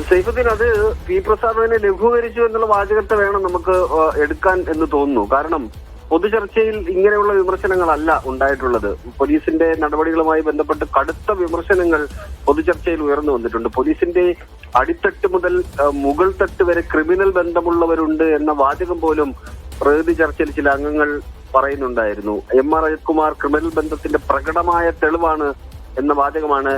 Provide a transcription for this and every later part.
സൈഫുദ്ദീൻ, അത് പി പ്രസാദിനെ ലഘൂകരിച്ചു എന്നുള്ള വാചകത്തെ വേണം നമുക്ക് എടുക്കാൻ എന്ന് തോന്നുന്നു. കാരണം പൊതുചർച്ചയിൽ ഇങ്ങനെയുള്ള വിമർശനങ്ങളല്ല ഉണ്ടായിട്ടുള്ളത്. പോലീസിന്റെ നടപടികളുമായി ബന്ധപ്പെട്ട് കടുത്ത വിമർശനങ്ങൾ പൊതുചർച്ചയിൽ ഉയർന്നു വന്നിട്ടുണ്ട്. പോലീസിന്റെ അടിത്തട്ട് മുതൽ മുകൾ തട്ട് വരെ ക്രിമിനൽ ബന്ധമുള്ളവരുണ്ട് എന്ന വാചകം പോലും പ്രകൃതി ചർച്ചയിൽ ചില അംഗങ്ങൾ പറയുന്നുണ്ടായിരുന്നു. എം.ആർ. അജിത്കുമാർ ക്രിമിനൽ ബന്ധത്തിന്റെ പ്രകടമായ തെളിവാണ് എന്ന വാചകമാണ്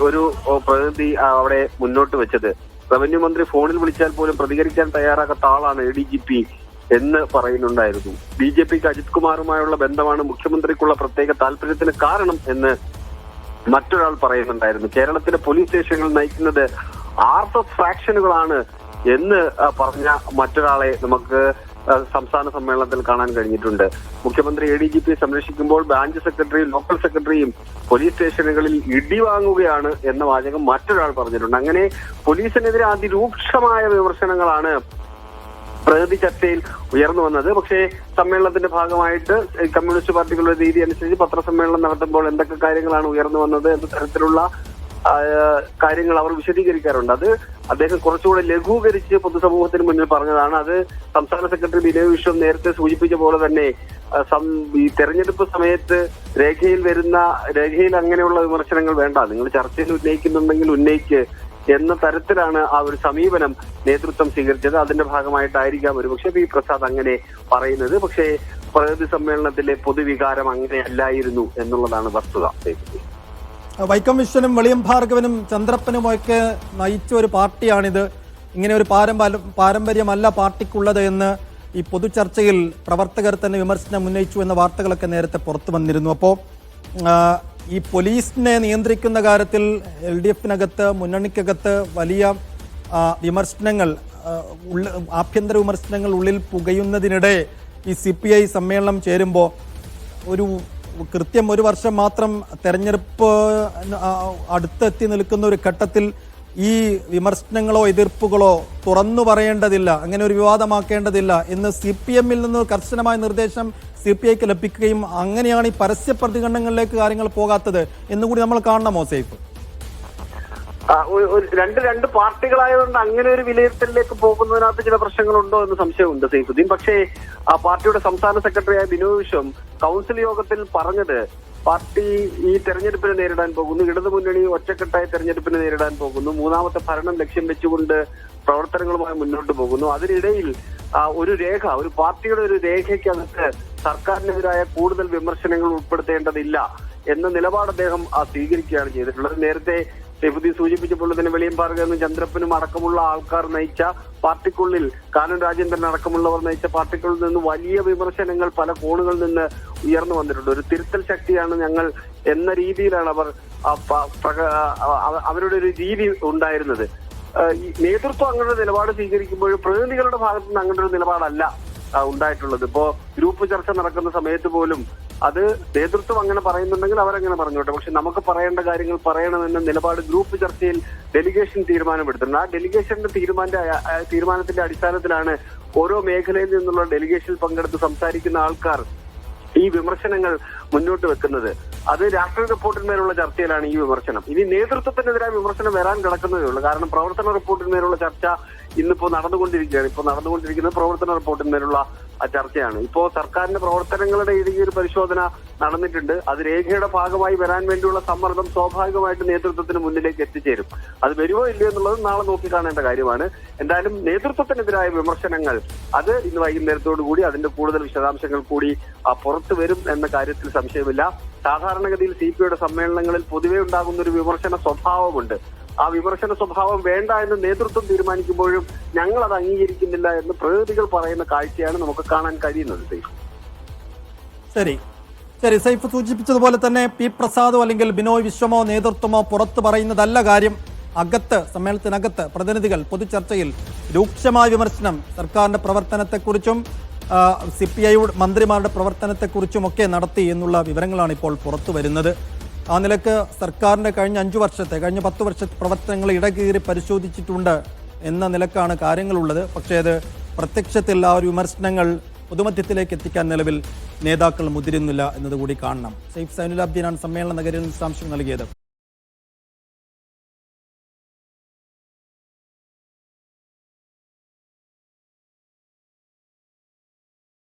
ഒരു പ്രകൃതി അവിടെ മുന്നോട്ട് വെച്ചത്. റവന്യൂ മന്ത്രി ഫോണിൽ വിളിച്ചാൽ പോലും പ്രതികരിക്കാൻ തയ്യാറാകാത്ത ആളാണ് ADGP എന്ന് പറയുന്നുണ്ടായിരുന്നു. BJPക്ക് അജിത് കുമാറുമായുള്ള ബന്ധമാണ് മുഖ്യമന്ത്രിക്കുള്ള പ്രത്യേക താല്പര്യത്തിന് കാരണം എന്ന് മറ്റൊരാൾ പറയുന്നുണ്ടായിരുന്നു. കേരളത്തിലെ പോലീസ് സ്റ്റേഷനുകൾ നയിക്കുന്നത് RSS ഫ്രാക്ഷനുകളാണ് എന്ന് പറഞ്ഞ മറ്റൊരാളെ നമുക്ക് സംസ്ഥാന സമ്മേളനത്തിൽ കാണാൻ കഴിഞ്ഞിട്ടുണ്ട്. മുഖ്യമന്ത്രി ADGP സംരക്ഷിക്കുമ്പോൾ ബ്രാഞ്ച് സെക്രട്ടറിയും ലോക്കൽ സെക്രട്ടറിയും പോലീസ് സ്റ്റേഷനുകളിൽ ഇടി വാങ്ങുകയാണ് എന്ന വാചകം മറ്റൊരാൾ പറഞ്ഞിട്ടുണ്ട്. അങ്ങനെ പോലീസിനെതിരെ അതിരൂക്ഷമായ വിമർശനങ്ങളാണ് പ്രകൃതി ചർച്ചയിൽ ഉയർന്നു വന്നത്. പക്ഷേ സമ്മേളനത്തിന്റെ ഭാഗമായിട്ട് കമ്മ്യൂണിസ്റ്റ് പാർട്ടികളുടെ രീതി അനുസരിച്ച് പത്രസമ്മേളനം നടത്തുമ്പോൾ എന്തൊക്കെ കാര്യങ്ങളാണ് ഉയർന്നു വന്നത് എന്ന തരത്തിലുള്ള കാര്യങ്ങൾ അവർ വിശദീകരിക്കാറുണ്ട്. അത് അദ്ദേഹം കുറച്ചുകൂടെ ലഘൂകരിച്ച് പൊതുസമൂഹത്തിന് മുന്നിൽ പറഞ്ഞതാണ്. അത് സംസ്ഥാന സെക്രട്ടറി ബിനോയ് വിശ്വം നേരത്തെ സൂചിപ്പിച്ച പോലെ തന്നെ ഈ തെരഞ്ഞെടുപ്പ് സമയത്ത് രേഖയിൽ അങ്ങനെയുള്ള വിമർശനങ്ങൾ വേണ്ട, നിങ്ങൾ ചർച്ചയിൽ ഉന്നയിക്കുന്നുണ്ടെങ്കിൽ ഉന്നയിക്ക് എന്ന തരത്തിലാണ് ആ ഒരു സമീപനം നേതൃത്വം സ്വീകരിച്ചത്. അതിന്റെ ഭാഗമായിട്ടായിരിക്കാം ഒരുപക്ഷെ പി പ്രസാദ് അങ്ങനെ പറയുന്നത്. പക്ഷേ പ്രകൃതി സമ്മേളനത്തിലെ പൊതുവികാരം അങ്ങനെയല്ലായിരുന്നു എന്നുള്ളതാണ് വസ്തുത. വൈക്കം വിശ്വനും വെളിയം ഭാർഗവനും ചന്ദ്രപ്പനുമൊക്കെ നയിച്ച ഒരു പാർട്ടിയാണിത്. ഇങ്ങനെ ഒരു പാരമ്പര്യമല്ല പാർട്ടിക്കുള്ളത് എന്ന് ഈ പൊതുചർച്ചയിൽ പ്രവർത്തകർ തന്നെ വിമർശനം ഉന്നയിച്ചു എന്ന വാർത്തകളൊക്കെ നേരത്തെ പുറത്തു വന്നിരുന്നു. അപ്പോൾ ഈ പോലീസിനെ നിയന്ത്രിക്കുന്ന കാര്യത്തിൽ LDF-നകത്ത് മുന്നണിക്കകത്ത് വലിയ വിമർശനങ്ങൾ, ആഭ്യന്തര വിമർശനങ്ങൾ ഉള്ളിൽ പുകയുന്നതിനിടെ ഈ CPI സമ്മേളനം ചേരുമ്പോൾ കൃത്യം ഒരു വർഷം മാത്രം തെരഞ്ഞെടുപ്പ് അടുത്തെത്തി നിൽക്കുന്ന ഒരു ഘട്ടത്തിൽ ഈ വിമർശനങ്ങളോ എതിർപ്പുകളോ തുറന്നു പറയേണ്ടതില്ല, അങ്ങനെ ഒരു വിവാദമാക്കേണ്ടതില്ല എന്ന് CPM-ൽ നിന്ന് കർശനമായ നിർദ്ദേശം CPIക്ക് ലഭിക്കുകയും അങ്ങനെയാണ് ഈ പരസ്യ പ്രതികരണങ്ങളിലേക്ക് കാര്യങ്ങൾ പോകാത്തത് എന്നുകൂടി നമ്മൾ കാണണമോ സൈഫ്? രണ്ട് പാർട്ടികളായതുകൊണ്ട് അങ്ങനെ ഒരു വിലയിരുത്തലിലേക്ക് പോകുന്നതിനകത്ത് ചില പ്രശ്നങ്ങളുണ്ടോ എന്ന് സംശയമുണ്ട് സൈഫുദ്ദീൻ. പക്ഷേ ആ പാർട്ടിയുടെ സംസ്ഥാന സെക്രട്ടറിയായ ബിനോയ് വിശ്വം കൗൺസിൽ യോഗത്തിൽ പറഞ്ഞത് പാർട്ടി ഈ തെരഞ്ഞെടുപ്പിനെ നേരിടാൻ പോകുന്നു, ഇടതുമുന്നണി ഒറ്റക്കെട്ടായ തെരഞ്ഞെടുപ്പിനെ നേരിടാൻ പോകുന്നു, മൂന്നാമത്തെ ഭരണം ലക്ഷ്യം വെച്ചുകൊണ്ട് പ്രവർത്തനങ്ങളുമായി മുന്നോട്ട് പോകുന്നു. അതിനിടയിൽ ഒരു പാർട്ടിയുടെ ഒരു രേഖയ്ക്കകത്ത് സർക്കാരിനെതിരായ കൂടുതൽ വിമർശനങ്ങൾ ഉൾപ്പെടുത്തേണ്ടതില്ല എന്ന നിലപാട് അദ്ദേഹം സ്വീകരിക്കുകയാണ് ചെയ്തിട്ടുള്ളത്. നേരത്തെ സൈഫുദ്ദീൻ സൂചിപ്പിച്ചപ്പോൾ തന്നെ വെളിയം ഭാർഗവനും ചന്ദ്രപ്പനും അടക്കമുള്ള ആൾക്കാർ നയിച്ച പാർട്ടിക്കുള്ളിൽ, കാനം രാജേന്ദ്രൻ അടക്കമുള്ളവർ നയിച്ച പാർട്ടിക്കുള്ളിൽ നിന്ന് വലിയ വിമർശനങ്ങൾ പല കോണുകളിൽ നിന്ന് ഉയർന്നു വന്നിട്ടുണ്ട്. ഒരു തിരുത്തൽ ശക്തിയാണ് ഞങ്ങൾ എന്ന രീതിയിലാണ് അവരുടെ ഒരു രീതി ഉണ്ടായിരുന്നത്. നേതൃത്വം അങ്ങനെ നിലപാട് സ്വീകരിക്കുമ്പോൾ പ്രതിനിധികളുടെ ഭാഗത്തു നിന്ന് അങ്ങനെ ഒരു നിലപാടല്ല ഉണ്ടായിട്ടുള്ളത്. ഇപ്പോ ഗ്രൂപ്പ് ചർച്ച നടക്കുന്ന സമയത്ത് പോലും അത് നേതൃത്വം അങ്ങനെ പറയുന്നുണ്ടെങ്കിൽ അവരങ്ങനെ പറഞ്ഞോട്ടെ, പക്ഷെ നമുക്ക് പറയേണ്ട കാര്യങ്ങൾ പറയണമെന്ന നിലപാട് ഗ്രൂപ്പ് ചർച്ചയിൽ ഡെലിഗേഷൻ തീരുമാനമെടുത്തിട്ടുണ്ട്. ആ ഡെലിഗേഷന്റെ തീരുമാനത്തിന്റെ അടിസ്ഥാനത്തിലാണ് ഓരോ മേഖലയിൽ നിന്നുള്ള ഡെലിഗേഷനിൽ പങ്കെടുത്ത് സംസാരിക്കുന്ന ആൾക്കാർ ഈ വിമർശനങ്ങൾ മുന്നോട്ട് വെക്കുന്നത്. അത് രാഷ്ട്രീയ റിപ്പോർട്ടിന്മേലുള്ള ചർച്ചയിലാണ് ഈ വിമർശനം. ഇനി നേതൃത്വത്തിനെതിരായ വിമർശനം വരാൻ കിടക്കുന്നതേ ഉള്ളൂ. കാരണം പ്രവർത്തന റിപ്പോർട്ടിന്മേലുള്ള ചർച്ച ഇന്നിപ്പോ നടന്നുകൊണ്ടിരിക്കുകയാണ്. ഇപ്പോൾ നടന്നുകൊണ്ടിരിക്കുന്നത് പ്രവർത്തന റിപ്പോർട്ടിന്മേലുള്ള ചർച്ചയാണ്. ഇപ്പോ സർക്കാരിന്റെ പ്രവർത്തനങ്ങളുടെ ഒരു പരിശോധന നടന്നിട്ടുണ്ട്. അത് രേഖയുടെ ഭാഗമായി വരാൻ വേണ്ടിയുള്ള സമ്മർദ്ദം സ്വാഭാവികമായിട്ട് നേതൃത്വത്തിന് മുന്നിലേക്ക് എത്തിച്ചേരും. അത് വരുമോ ഇല്ലയോ എന്നുള്ളത് നാളെ നോക്കിക്കാണേണ്ട കാര്യമാണ്. എന്തായാലും നേതൃത്വത്തിനെതിരായ വിമർശനങ്ങൾ അത് ഇന്ന് വൈകുന്നേരത്തോടു കൂടി അതിന്റെ കൂടുതൽ വിശദാംശങ്ങൾ കൂടി പുറത്തു വരും എന്ന കാര്യത്തിൽ സംശയമില്ല. സാധാരണഗതിയിൽ CPIയുടെ സമ്മേളനങ്ങളിൽ പൊതുവെ ഉണ്ടാകുന്ന ഒരു വിമർശന സ്വഭാവമുണ്ട്. ആ വിമർശന സ്വഭാവം വേണ്ട എന്ന് നേതൃത്വം തീരുമാനിക്കുമ്പോഴും ഞങ്ങൾ അത് അംഗീകരിക്കുന്നില്ല എന്ന് പ്രതിനിധികൾ പറയുന്ന കാഴ്ചയാണ് നമുക്ക് കാണാൻ കഴിയുന്നത്. ശരി, സൈഫ് സൂചിപ്പിച്ചതുപോലെ തന്നെ പി പ്രസാദോ അല്ലെങ്കിൽ ബിനോയ് വിശ്വമോ നേതൃത്വമോ പുറത്തു പറയുന്നതല്ല കാര്യം. സമ്മേളനത്തിനകത്ത് പ്രതിനിധികൾ പൊതുചർച്ചയിൽ രൂക്ഷമായ വിമർശനം സർക്കാരിന്റെ പ്രവർത്തനത്തെക്കുറിച്ചും CPI മന്ത്രിമാരുടെ പ്രവർത്തനത്തെക്കുറിച്ചുമൊക്കെ നടത്തി എന്നുള്ള വിവരങ്ങളാണ് ഇപ്പോൾ പുറത്തു വരുന്നത്. ആ നിലക്ക് സർക്കാരിന്റെ കഴിഞ്ഞ 10 വർഷത്തെ പ്രവർത്തനങ്ങൾ ഇടകീറി പരിശോധിച്ചിട്ടുണ്ട് എന്ന നിലക്കാണ് കാര്യങ്ങളുള്ളത്. പക്ഷേ അത് പ്രത്യക്ഷത്തിൽ ആ ഒരു വിമർശനങ്ങൾ പൊതുമധ്യത്തിലേക്ക് എത്തിക്കാൻ നിലവിൽ നേതാക്കൾ മുതിരുന്നില്ല എന്നതുകൂടി കാണണം. സൈഫ് സൈനുലാബ്ദീനാണ് സമ്മേളന നഗരിയിൽ വിശദാംശം നൽകിയത്.